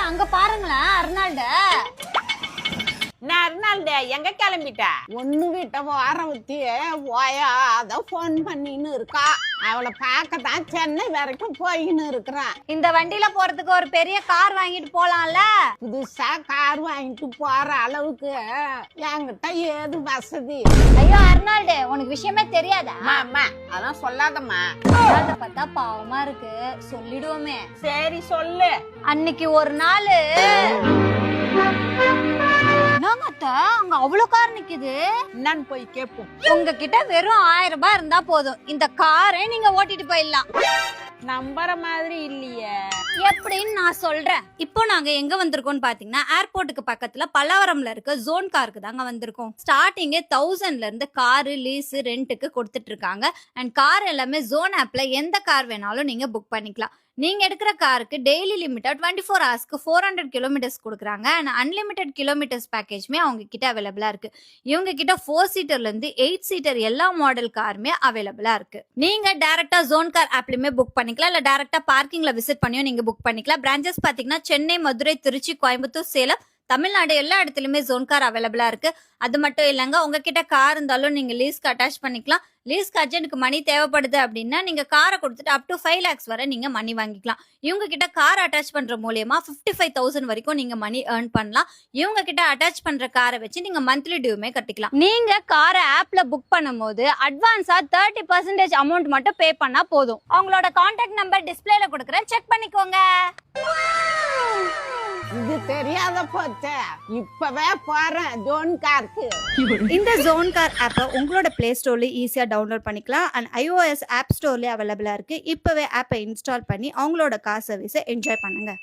அங்க பாருங்களேன் அர்னால்ட. நான் அர்னால்டு எங்க கிளம்பிட்ட? ஒண்ணு வீட்ட வாரவத்திய ஓயாத போன் பண்ணின்னு இருக்கா. அவளை பார்க்கத்தான் சென்னை வரைக்கும் போயின்னு இருக்கிறான். இந்த வண்டியில போறதுக்கு ஒரு பெரிய கார் வாங்கிட்டு போலாம்ல. புதுசா கார் வாங்கிட்டு போற அளவுக்கு என்கிட்ட ஏது வசதி? ஐயோ அர்னால்டு, உனக்கு விஷயமே தெரியாதா? அம்மா அதெல்லாம் சொல்லாதம்மா. அர்னால்ட பார்த்தா பாவமா இருக்கு, சொல்லிடுவோமே. சரி சொல்லு. அன்னைக்கு ஒரு நாள் அங்க அவ்வளவு கார் நிக்குது. என்னன்னு போய் கேப்போம். உங்ககிட்ட வெறும் 1000 ரூபாய் இருந்தா போதும், இந்த காரை நீங்க ஓட்டிட்டு போயிடலாம். நம்புற மாதிரி இல்லையே. எப்படின்னு நான் சொல்றேன். இப்போ நாங்க எங்க வந்திருக்கோம்னு பாத்தீங்கன்னா ஏர்போர்ட்டுக்கு பக்கத்துல பல்லாவரம்ல இருக்க ஜோன் காருக்கு தாங்க வந்திருக்கோம். ஸ்டார்டிங்கே 1000ல இருந்து காரு லீஸ் ரெண்டுக்கு கொடுத்துட்டு இருக்காங்க. அண்ட் கார் எல்லாமே ஜோன் ஆப்ல எந்த கார் வேணாலும் நீங்க புக் பண்ணிக்கலாம். நீங்க எடுக்கிற காருக்கு டெய்லி லிமிட்டா 24 ஹவர்ஸ்க்கு 400 கிலோமீட்டர்ஸ் கொடுக்குறாங்க. அண்ட் அன்லிமிட்டெட் கிலோமீட்டர்ஸ் பேக்கேஜ்மே அவங்க கிட்ட அவைலபிளா இருக்கு. இவங்க கிட்ட 4 சீட்டர்ல இருந்து 8 சீட்டர் எல்லா மாடல் காருமே அவைலபிளா இருக்கு. நீங்க டைரக்டா ஜோன் கார் ஆப்லயுமே புக் பண்ணிக்கலாம், இல்ல டைரக்டா பார்க்கிங்ல விசிட் பண்ணியும் நீங்க புக் பண்ணிக்கலாம். பிரான்ச்சஸ் பாத்தீங்கன்னா சென்னை, மதுரை, திருச்சி, கோயம்புத்தூர், சேலம், தமிழ்நாடு எல்லா இடத்துலயுமே ஜோன் கார் அவைலபிளா இருக்கு. அது மட்டும் இல்லைங்க, உங்ககிட்ட கார் இருந்தாலும் நீங்க லீஸ்க்கு அட்டாச் பண்ணிக்கலாம். லீஸ்க்கு அர்ஜென்ட்க்கு மணி தேவைப்படுது அப்படின்னா நீங்க காரை கொடுத்துட்டு அப் டு 5 lakhs வரை நீங்க மணி வாங்கிக்கலாம். இவங்க கிட்ட கார் அட்டாச் பண்ற மூலியமா 55,000 வரைக்கும் நீங்க மணி ஏர்ன் பண்ணலாம். இவங்க கிட்ட அட்டாச் பண்ற காரை வச்சு நீங்க மந்த்லி டியூமே கட்டிக்கலாம். நீங்க காரை ஆப்ல புக் பண்ணும்போது அட்வான்ஸா 30% அமௌண்ட் மட்டும் பே பண்ணா போதும். அவங்களோட கான்டாக்ட் நம்பர் டிஸ்பிளேல கொடுக்குறேன், செக் பண்ணிக்கோங்க. இது தெரியாத போச்சே, இப்பவே போறேன் ஜோன் காருக்கு. இந்த ஜோன் கார் ஆப்பை உங்களோட பிளே ஸ்டோர்ல ஈஸியா டவுன்லோட் பண்ணிக்கலாம். அண்ட் iOS ஆப் ஸ்டோர்லயே அவைலபிளா இருக்கு. இப்பவே ஆப்பை இன்ஸ்டால் பண்ணி அவங்களோட கார் சர்வீஸை என்ஜாய் பண்ணுங்க.